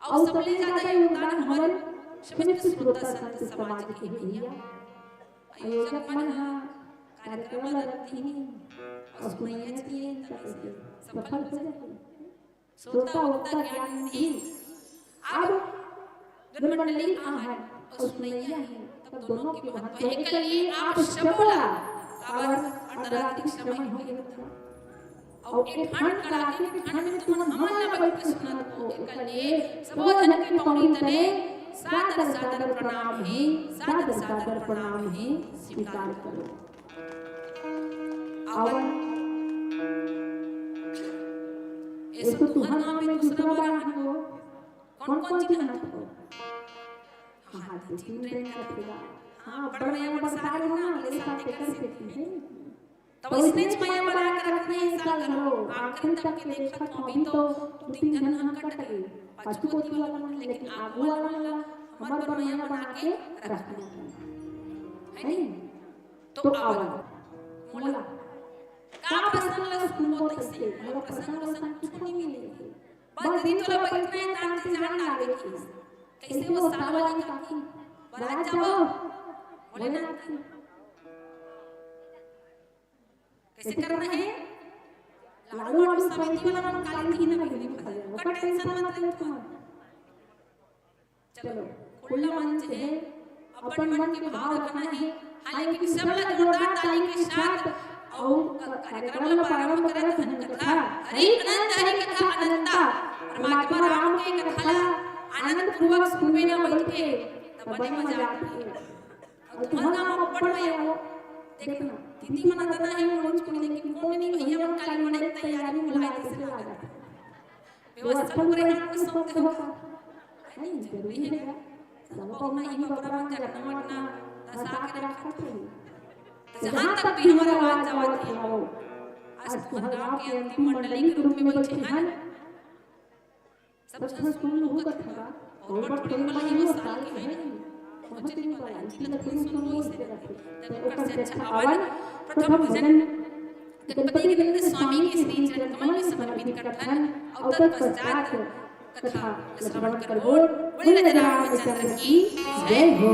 और सबले ज्यादा योगदान हमारे समस्त श्रोता संत समाज के भैया आयोजक मन हा कार्यक्रम रखती और सुनैया जी सफल हो जाते श्रोता होता ज्ञान दी अब जन मंडली आहार और सुनैया है तब दोनों के महत्व है के लिए आप सबला और अंतराधिक समय हो गया और एक ठंड कड़ाके की ठंड में तुम हमला बैठ के सुनत हो कले सबो जन के पौड़ी तने सादर सादर प्रणाम है सादर सादर प्रणाम है स्वीकार करो और इसको तुहर नाम में दूसरा बार हो कौन कौन सी नाम हो हां तीन ट्रेन करेगा हां बड़ा बड़ा सारे हो ना मेरे साथ कर सकती है तो इसने छाया बना कर रखने ऐसा करो आखिर तक के देखा तो अभी तो तीन जन हम कट गए पछुती वाला लेकिन आगू वाला हमार बनया बना के रखना है नहीं तो आवा मोला का प्रश्न लग सुनो तैसे मोला प्रश्न वसन कुछ नहीं मिलेगी बस यदि तोला बैठना है तांते जान लागे की कैसे वो साल वाली काकी बारात जाओ बोले ना कैसे करना है लाडू और समिति वाला नाम काली थी ना नहीं फल का टेंशन मत ले तुम चलो खुला मन से अपन मन के भाव रखना है हालांकि सब लोग जोरदार ताली के साथ और कार्यक्रम प्रारंभ करें धन कथा हरि अनंत हरि कथा अनंता परमात्मा राम के कथा आनंद पूर्वक सुनवे ना बैठ के तो बड़ी मजा आती है। और तुम्हारा नाम अप्पड़ भैया हो देखना दीदी मना तना है रोज को लेकिन कौन नहीं भैया मन काली मने तैयारी बुलाए से आ जाता व्यवस्था पूरे हम को सब होगा नहीं जरूरी है सब को ना ही बड़ा मन जगना मटना दसा के रखा थे जहां तक भी हमारा आवाज आवत है आज तुम्हारे गांव के अंतिम मंडली के रूप में बैठे हैं सब सुन होगा था और बड़ थोड़ी वाला ही साल के है मुझे नहीं पता इसलिए तो सुन वो इसे तो ऊपर से अच्छा हवन प्रथम भजन गणपति विंद स्वामी के श्री चरण कमल में समर्पित करते हैं और तत्पश्चात कथा श्रवण करबो बोले रामचंद्र की जय हो।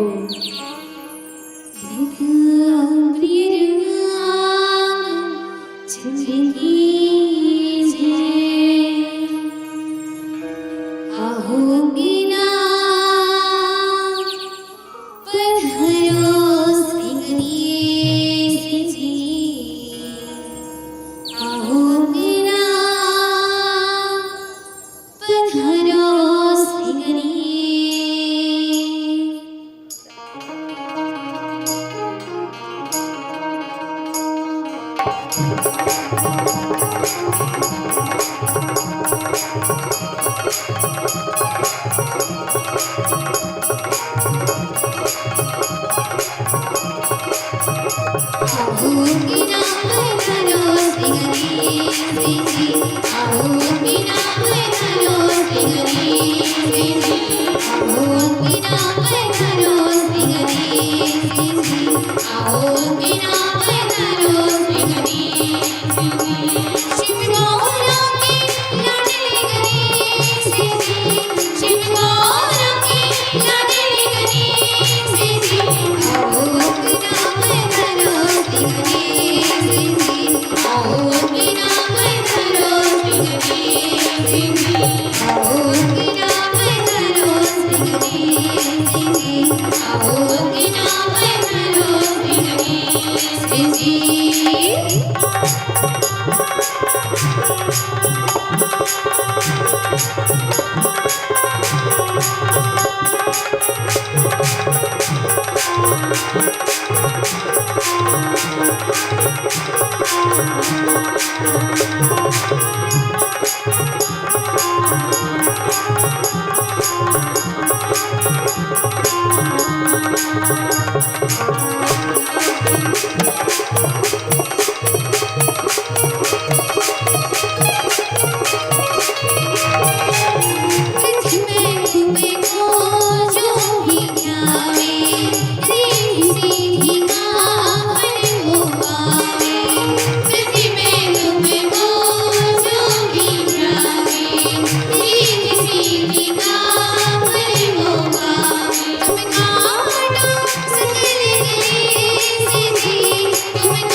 तुम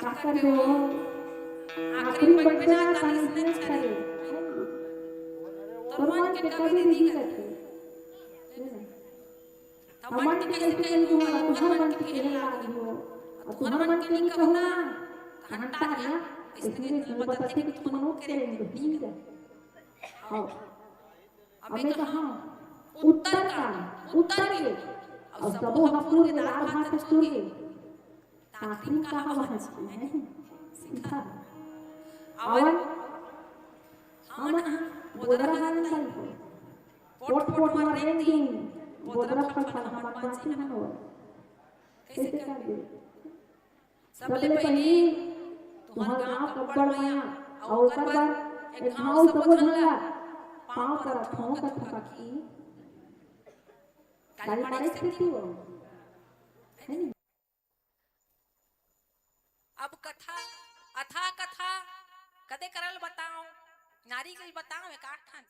का कर दो आखिरी बन पे ना तानी स्नेह करे तो मन के कभी दी करते तमन के कैसे कह दूं तुम्हार मन के खेल लागी हो तुम्हार मन के नहीं कहो ना घंटा ना इसने बताते कि तुम मनो करेंगे ठीक है आओ हमें कहा उत्तर का उत्तर के और सबो हपूर के दाल भात चूगे ताकरीम कहा वहां है सीधा अवन हमन बोदरा गान ताई पोट पोट मार रेंदी बोदरा फल फल हमन बासी हन हो कैसे कर दे सबले पहली तुम्हार गांव कब्बड़ मैया और ओकर बाद एक घाव सब धनला पांव पर ठों का थपकी काली मारे स्थिति हो है नी अब कथा अथा कथा कदे करल बताओ नारी के बताओ एक आठन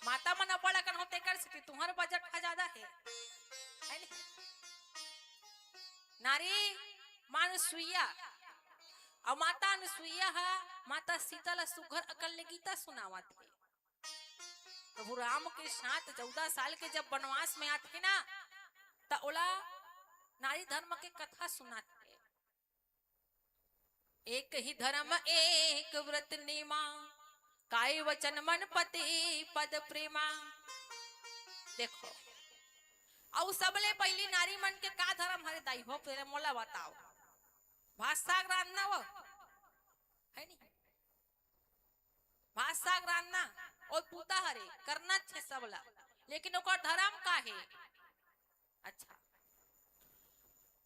माता मन बड़ा कन होते कर सकती तुम्हारे बजट का ज्यादा है नी? नारी मानसुइया और माता अनुसुइया है माता सीता सुघर अकल ले गीता सुनावत है प्रभु राम के साथ 14 साल के जब वनवास में आते ना त ओला नारी धर्म के कथा सुनाते एक ही धर्म एक व्रत नियमा काय वचन मन पति पद प्रेमा देखो और सबले पहली नारी मन के का धर्म हरे दाई हो तेरे मोला बताओ भाषा ग्रान्ना वो है नी भाषा ग्रान्ना और पूता हरे करना छे सबला लेकिन ओकर धर्म का है अच्छा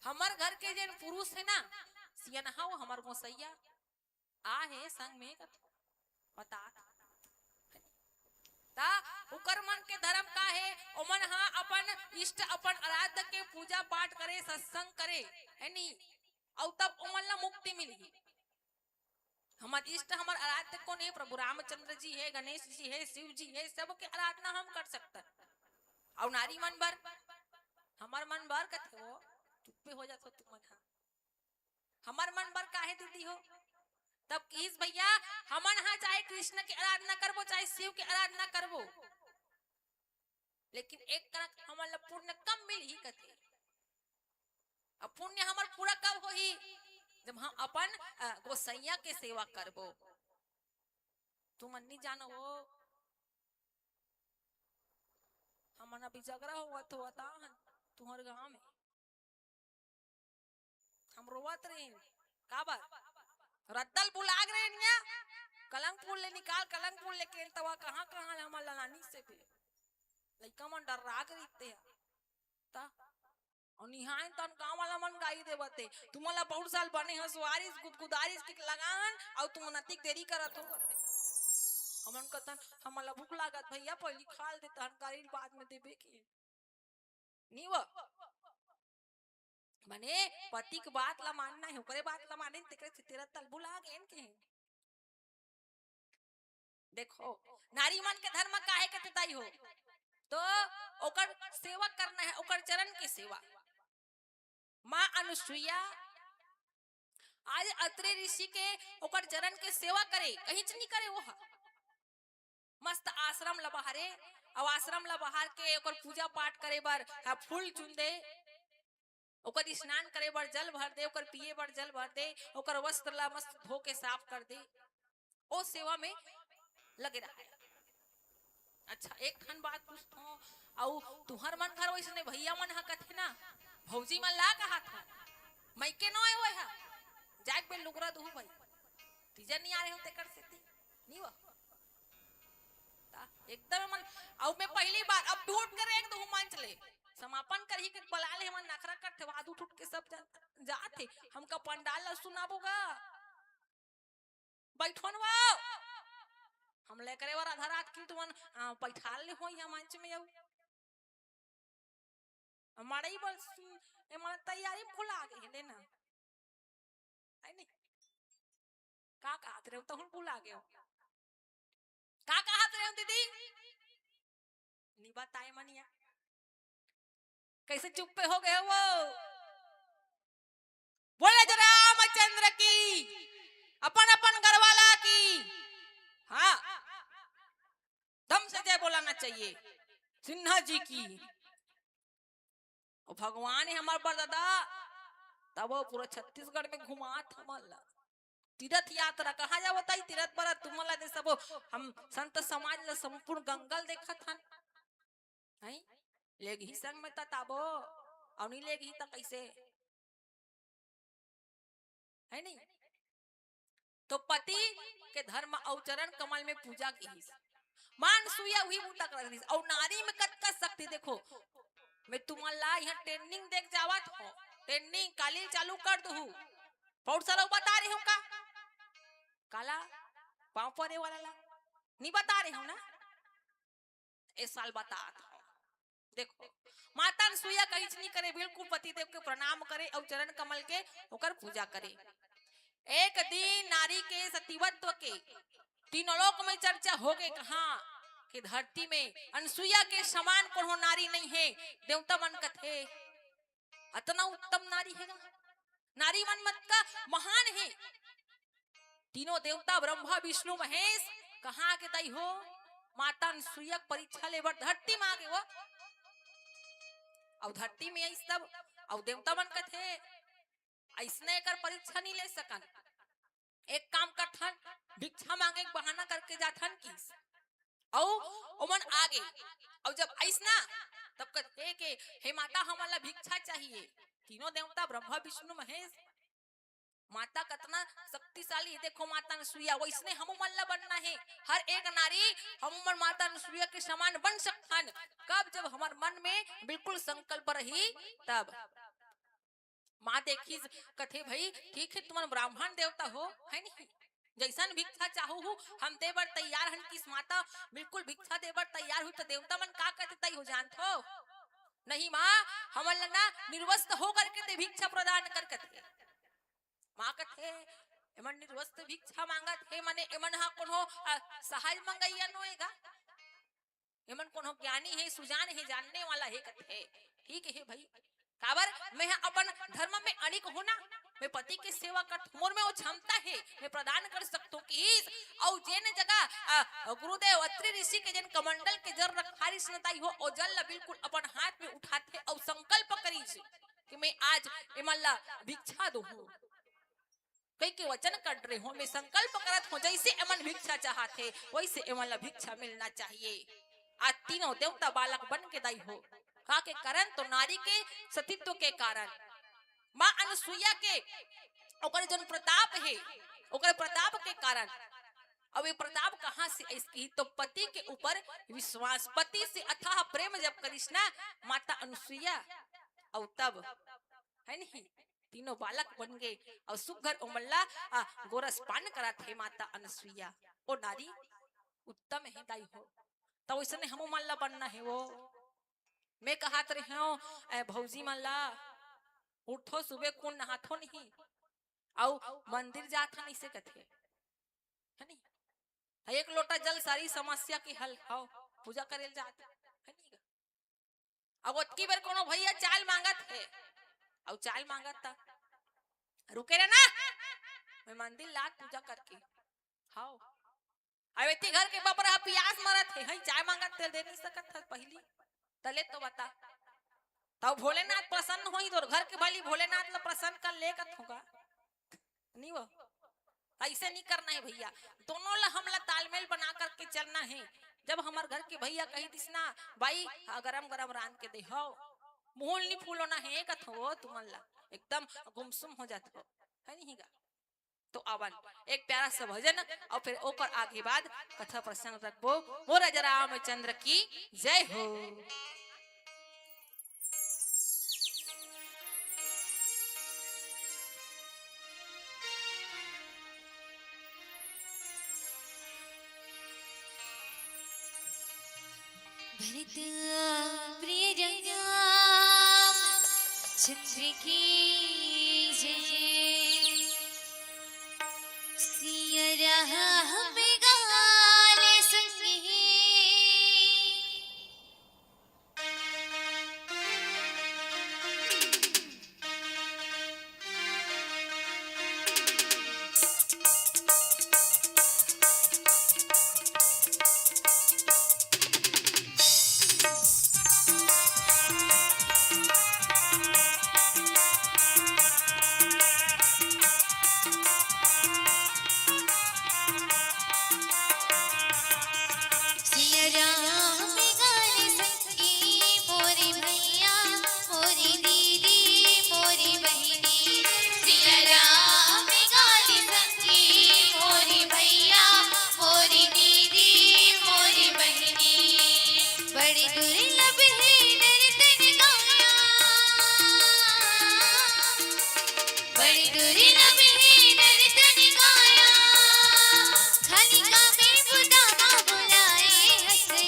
हमर घर के जन पुरुष है ना सियनहा हमर गोसैया आ है संग में बता ता उकर मन के धर्म का है ओमन हा अपन इष्ट अपन आराध्य के पूजा पाठ करे सत्संग करे है नी और तब ओमन ला मुक्ति मिली हमर इष्ट हमर आराध्य कौन है प्रभु रामचंद्र जी है गणेश जी है शिव जी है सबके आराधना हम कर सकते और नारी मन बर हमर मन बर कथे हो चुप हो जात हो तुम मन हमर मन बर काहे दीदी हो तब किस भैया हमन हा चाहे कृष्ण की आराधना करबो चाहे शिव की आराधना करबो लेकिन एक करक हमन ला पुण्य कम मिल ही कथे अब पुण्य हमर पूरा कब होही जब हम अपन गोसैया के सेवा करबो तुम नहीं जानो हो हमन अभी झगड़ा हुआ तो बता तुम्हारे गांव में हम रोवत रहे का बात रद्दल बुलाग रहे निया कलंकपुर ले निकाल कलंकपुर लेके तवा कहां कहां हमर लानी से पे लइका मन डर राग रहीते ता और निहाय तन गांव वाला मन गाई देवते तुमला बहुत साल बने हो सुवारिस गुदगुदारिस के लगान और तुम नतिक देरी करत हो हमन कतन हमला भूख लागत भैया पहली खाल दे तन कारी बाद में देबे के नीव मने पति की बात ला मानना है ओकरे बात ला माने तेरा तल बुला गेन के देखो नारी मन के धर्म काहे के तताई हो तो ओकर सेवा करना है ओकर चरण की सेवा मां अनुसुईया आज अत्रे ऋषि के ओकर चरण के सेवा करे कहीं नहीं करे वो मस्त आश्रम ला बहारे और आश्रम ला बहार के ओकर पूजा पाठ करे बर फूल चुन दे ओकर स्नान करे बर जल भर दे ओकर पिए बर जल भर दे ओकर वस्त्र ला मस्त धो के साफ कर दे ओ सेवा में लगे रहा है अच्छा एक खन बात पूछतो औ तुहर मन घर वैसे भैया मन हा कथे ना भौजी मन ला कहा था मैं के नो होय हा जाक बे लुगरा दू भाई तीजन नहीं आ रहे हो तेकर सेती नी वो ता एकदम मन औ मैं पहली बार अब टूट कर एक दू मान चले समापन करही के बला ले मन नखरा करथे वादू ठुट के सब जाते हमका पंडाल ला सुनाबोगा बैठनवा हम ले करे वर आधा रात की तुमन बैठाल ले होई मंच में आऊ हमारे ही बस हमारा तैयारी फुल आ गई है लेना है नहीं का कहत रहे हो तो हम फुल आ गए हो का कहत रहे हो दीदी नहीं बताए मनिया कैसे चुप पे हो गए वो बोले जरा चाहिए सिन्हा जी की। और भगवान है हमारे पर दादा, तब वो पूरा छत्तीसगढ़ में घुमात हमारा तीर्थ यात्रा कहा जा बताई तीर्थ पर तुम्हारा दे सब हम संत समाज ला संपूर्ण गंगल देखत हन नहीं लेग ही संग में ताबो और नहीं लेग ही त कैसे है नहीं। तो पति के धर्म और चरण कमल में पूजा की मान सुया हुई बूटा कर रही और नारी में कत शक्ति देखो। मैं तुम्हारा यहाँ ट्रेनिंग देख जावत हो, ट्रेनिंग काली चालू कर दू बहुत सारा बता रही हूँ का काला पाँव परे वाला ला नहीं बता रही हूँ ना, इस साल बता देखो माता अनसुईया कहीं नहीं करे, बिल्कुल पति देव के प्रणाम करे और चरण कमल के होकर पूजा करे। एक दिन नारी के सतीवत्व के तीनों लोक में चर्चा हो गई, कहा कि धरती में अनसुईया के समान कोनो नारी नहीं है। देवता मन कथे अतना उत्तम नारी है, नारी मन मत का महान है। तीनों देवता ब्रह्मा विष्णु महेश कहाँ के दई हो माता अनसुईया परीक्षा ले धरती में आ गए वो और धरती में आई सब और देवता मन कथे ऐसने कर परीक्षा नहीं ले सकन। एक काम करथन भिक्षा मांगे बहाना करके जाथन की और ओमन आगे और जब ऐसना तब कहते के हे माता हमारा भिक्षा चाहिए। तीनों देवता ब्रह्मा विष्णु महेश माता कितना शक्तिशाली देखो माता अनसुईया वैसने हम मल्ला बनना है। हर एक नारी हम माता अनसुईया के समान बन सकथन कब जब हमारे मन में बिल्कुल संकल्प रही तब। माँ देखी कथे भाई ठीक है तुम ब्राह्मण देवता हो है नहीं जैसन भिक्षा चाहू हम देवर तैयार हन किस माता बिल्कुल भिक्षा देवर तैयार हुई तो देवता मन का कहते तई हो जानत हो नहीं माँ हमन ना निर्वस्त्र हो करके ते भिक्षा प्रदान कर कथे माँ कथे एमन निर्वस्त्र भिक्षा मांगत है माने एमन हा कोनो सहाय मंगैया नोएगा एमन कोनो ज्ञानी है सुजान है जानने वाला है कथे ठीक है भाई काबर मैं अपन धर्म में अनिक होना मैं पति की सेवा कर मोर में वो क्षमता है मैं प्रदान कर सकता हूँ कि और जेन जगह गुरुदेव अत्रि ऋषि के जन कमंडल के जर रखारी सुनताई हो और जल बिल्कुल अपन हाथ में उठाते और संकल्प करी कि मैं आज इमल्ला भिक्षा दूं कई के वचन कर रहे हो मैं संकल्प करत हूँ जैसे एमन भिक्षा चाहते वैसे एमन भिक्षा मिलना चाहिए। आज तीनों देवता बालक बन के दाई हो का के कारण तो नारी के सतीत्व के कारण माँ अनसुईया के ओकर जन प्रताप है ओकर प्रताप के कारण। अब ये प्रताप कहाँ से इसकी तो पति के ऊपर विश्वास पति से अथाह प्रेम जब कृष्णा माता अनसुईया और तब है नहीं तीनों बालक बन गए और सुघर उमल्ला गोरस पान करा थे माता अनसुईया और नारी उत्तम है दाई हो तो इसने हम मल्ला बनना है वो मैं कहा रही हूँ भौजी मल्ला उठो सुबह कौन नहाथो नहीं और मंदिर जाता नहीं से कथे है नहीं एक लोटा जल सारी समस्या की हल हो पूजा करे जाता है नहीं। अब उतकी बार कोनो भैया चाल मांगत है और चाल मांगत था रुके रे ना मैं मंदिर लात पूजा करके हाओ अब इतने घर के बपरा प्यास मरत है चाय मांगत थे दे नहीं सकत था पहली तले तो बता तब भोलेनाथ प्रसन्न होई तो घर के भली भोलेनाथ ला प्रसन्न कर लेकत होगा नहीं वो ऐसे नहीं करना है भैया दोनों ला हमला तालमेल बना करके चलना है। जब हमारे घर के भैया कही दिस ना भाई गरम गरम रान के दे हो मुंह नहीं फूलोना है कथ हो तुमला एकदम गुमसुम हो जात हो है नहीं गा। तो अवन एक प्यारा सा भजन और फिर ओकर आगे बाद कथा प्रसंग रखबो। मोर रामचंद्र की जय हो। भरत प्रिय राम चंद्र की जय सिया राम गाल संगे बड़ी दूरी लबे नर्तन गाया खाली का में बुदामा बुलाए हंसे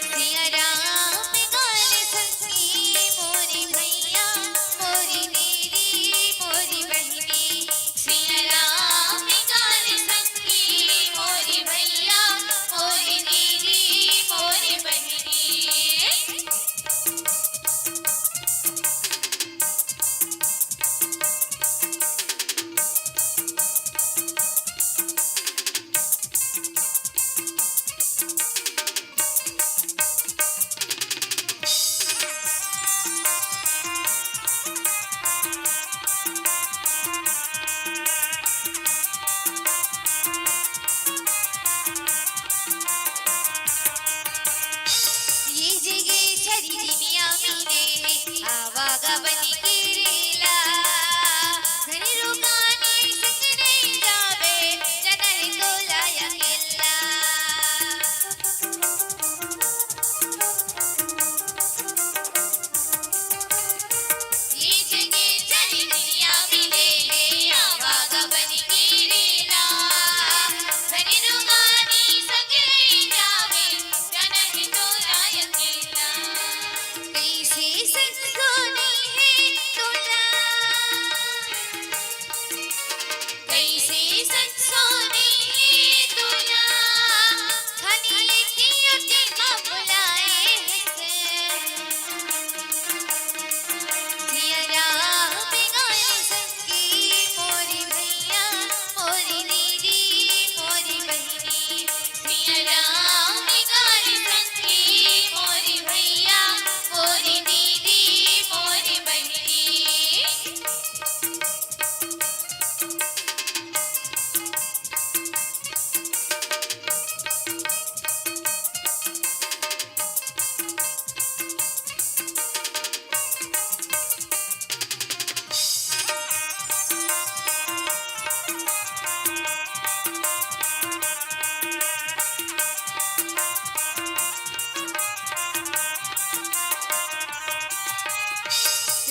सिया राम गाल संगी मोरी भैया मोरी दीदी मोरी बहनी सिया राम गाल संगी मोरी भैया मोरी दीदी मोरी बहनी ये जगे छरी दुनिया में आवागा बन गिरेला घर रुकानी संग नहीं जावे जनर को लाया केला ये जगे छरी दुनिया में आवागा बन गिरेला घर रुकानी संग नहीं जावे जनर को लाया केला कैसे संसोनी है तोला कैसे संसोनी है तोला खाली की अति मां बुलाए हंसे सिया राम गाल संगी मोरी भैया मोरी दीदी मोरी बहनी सिया राम गाल संगी मोरी भैया मोरी दीदी मोरी बहनी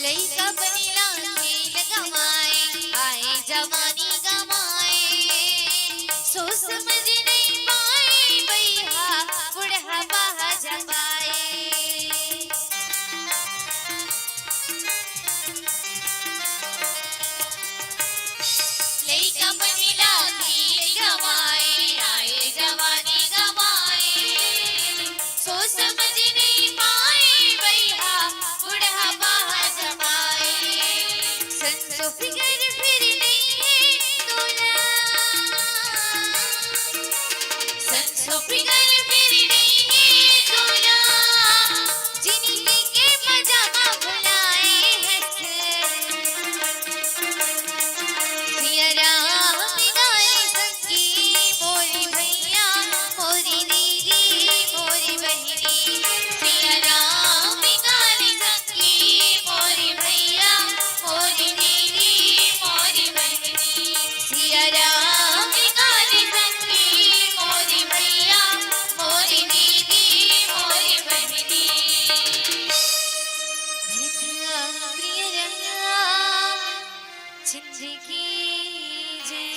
लइका बनिला खेल गवाए आए जवानी गवाए सोच समझ नहीं पाए भैया बुढ़ा बाहा जबाए लइका बनिला खेल गवाए आए जवानी गवाए सोच समझ नहीं पाए भैया बुढ़ा बाहा जबाए संसो फिगर फिर नहीं है तोला संसो फिगर फिर नहीं है तोला जिंदगी के मजा मां भुलाए हंसे सिया राम गाल संगी मोरी भैया मोरी दीदी मोरी बहनी सिया राम गाल संगी मोरी भैया मोरी दीदी मोरी बहनी सिया राम गाल संगी मोरी भैया मोरी दीदी मोरी बहनी भरत प्रिय राम चंद्र की जय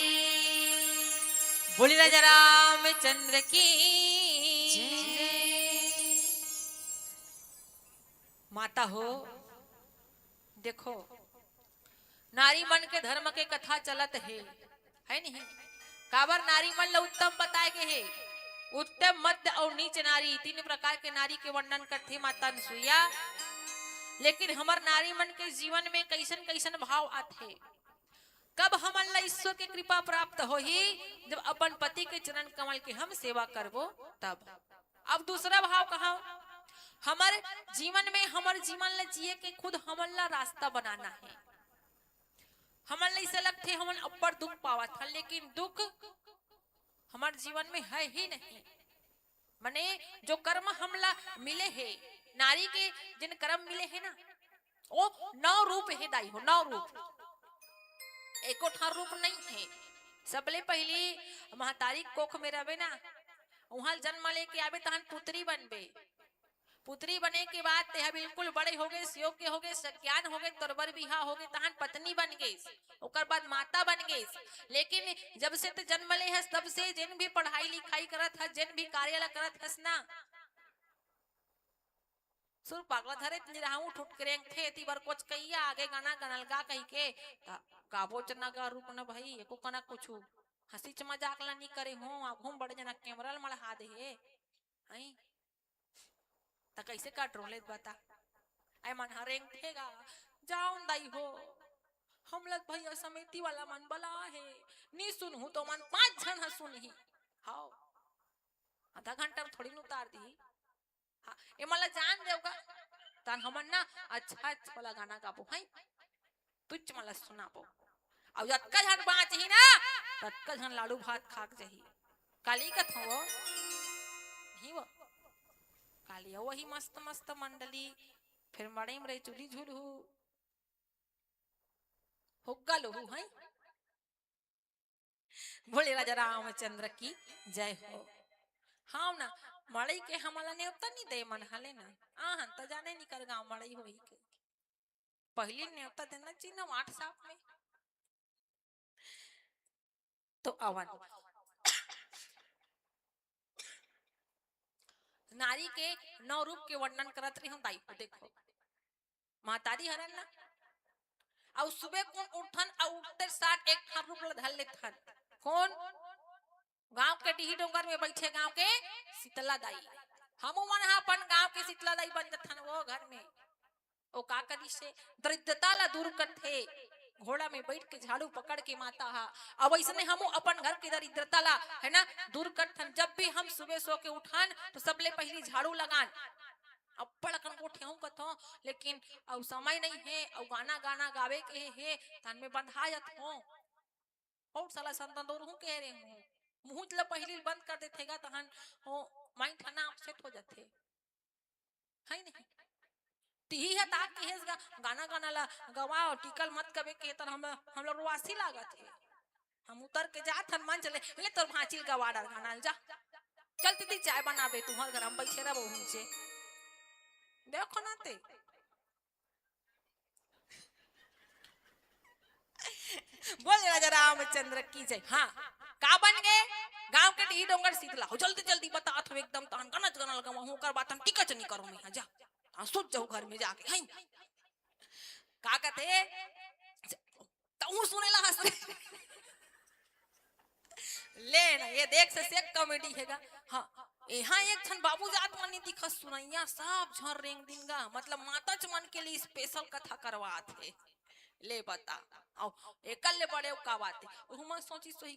बोली राजा रामचंद्र की जय माता हो। देखो नारी मन के धर्म के कथा चलत है नहीं काबर नारी मन ला उत्तम बताए गए है। उत्तम मध्य और नीच नारी तीन प्रकार के नारी के वर्णन करते माता अनुसुईया। लेकिन हमर नारी मन के जीवन में कैसन कैसन भाव आते कब हमन ला ईश्वर के कृपा प्राप्त होही जब अपन पति के चरण कमल के हम सेवा करबो तब। अब दूसरा भाव कहा हमर जीवन में हमर जीवन ला जिए के खुद हमन ला रास्ता बनाना है। हमन ला ऐसा लगते हमन अब्बड़ दुख पावत है लेकिन दुख हमार जीवन में है ही नहीं। मने जो कर्म हमला मिले है नारी के जिन कर्म मिले है ना वो 9 रूप है दाई हो 9 रूप एको ठा रूप नहीं है। सबले पहली महतारी कोख में रहे ना वहां जन्म लेके आवे तहन पुत्री बनबे पुत्री बने के बाद तेहा बिल्कुल बड़े हो गए, योग्य हो गए, सज्ञान हो गए, तोरबर बिहा हो गए, तहन पत्नी बन गई, ओकर बाद माता बन गई। लेकिन जब से ते जन्म ले हस तब से जिन भी पढ़ाई लिखाई करत हस, जिन भी कार्य ला करत हस ना, सुर पागला धरे निराहू ठुट करेंग थे ती बार कुछ कहिया आगे गाना गनल गा कहि के गाबो चना का रूप न भाई एको कना कुछ हंसी मजाक ला नहीं करे हो आघू बड़े जना कैमरा ल मढ़ा दे हई त कैसे काट रोले बता आई मन हरेंग थेगा जाऊं दाई हो हम लोग भैया समिति वाला मन बला है नी सुनहु तो मन 5 जन ह सुनही हाओ आधा घंटा में थोड़ी न उतार दी हाँ ये मला जान देवगा तन हमन ना अच्छा वाला गाना गाबो हई तुझ मला सुनाबो अब जतका जन बाँच ही ना ततका जन लाडू भात खाक जही काली कथ हो ही वो काली वही मस्त मस्त मंडली फिर मड़े में रही चुली झुलहू हुक्का लोहू हई बोले राजा रामचंद्र की जय हो हाँ ना मड़ई के हमला ने उतना नहीं दे मन हले ना आहन त जाने नहीं कर गांव मड़ई होई के पहली ने उतना देना चाहिए ना व्हाट्सएप में तो अवन नारी के 9 रूप के वर्णन करत रही हम दाई को देखो मातारी हरन ना और सुबह कौन उठन और उठते साथ एक ठान रूप धल लेथन कौन गांव के टीही डोंगर में बैठे गांव के शीतला दाई हम मन अपन गांव के शीतला दाई बन जथन वो घर में ओ का करी से दरिद्रता ला दूर करथे घोड़ा में बैठ के झाड़ू पकड़ के माता हा अब ऐसने हम अपन घर के दरिद्रता ला है ना दूर करथन जब भी हम सुबह सो के उठान तो सबले पहली झाड़ू लगान अब पड़कन को ठेहू कथो लेकिन अब समय नहीं है और गाना गाना गावे के है तन में बंधा जत हो और साला संतन दूर हूं कह रहे हूं मुंह ला पहली बंद कर देथेगा तहन ओ माइंड ठना अपसेट हो जाथे है नहीं तिही है ताक के हेस गाना गाना ला गवाओ टिकल मत कबे के तर हम लोग रुआसी लागत है हम उतर के जात हन मन चले ले तोर भांचिल गवाड़ा गाना जा चल ती चाय बनाबे तुम्हार घर हम बैठे रहबो नीचे देखो ना ते बोले राजा रामचंद्र की जय हाँ का बन गए गांव के टी डोंगर शीतला हो जल्दी जल्दी बता तो एकदम तहन गनच गनल गवा हूं कर बात हम टिकच नहीं करूं मैं जा सोच जाओ घर में जाके हई का कहते तू सुनेला हंस ले ना ये देख से कॉमेडी हैगा हां यहाँ एक ठन बाबू जात मनी दिखा सुनैया सब झर रेंग दिनगा मतलब माता चमन के लिए स्पेशल कथा करवात है ले बता आओ एकल ले बड़े का बात है सोची सोही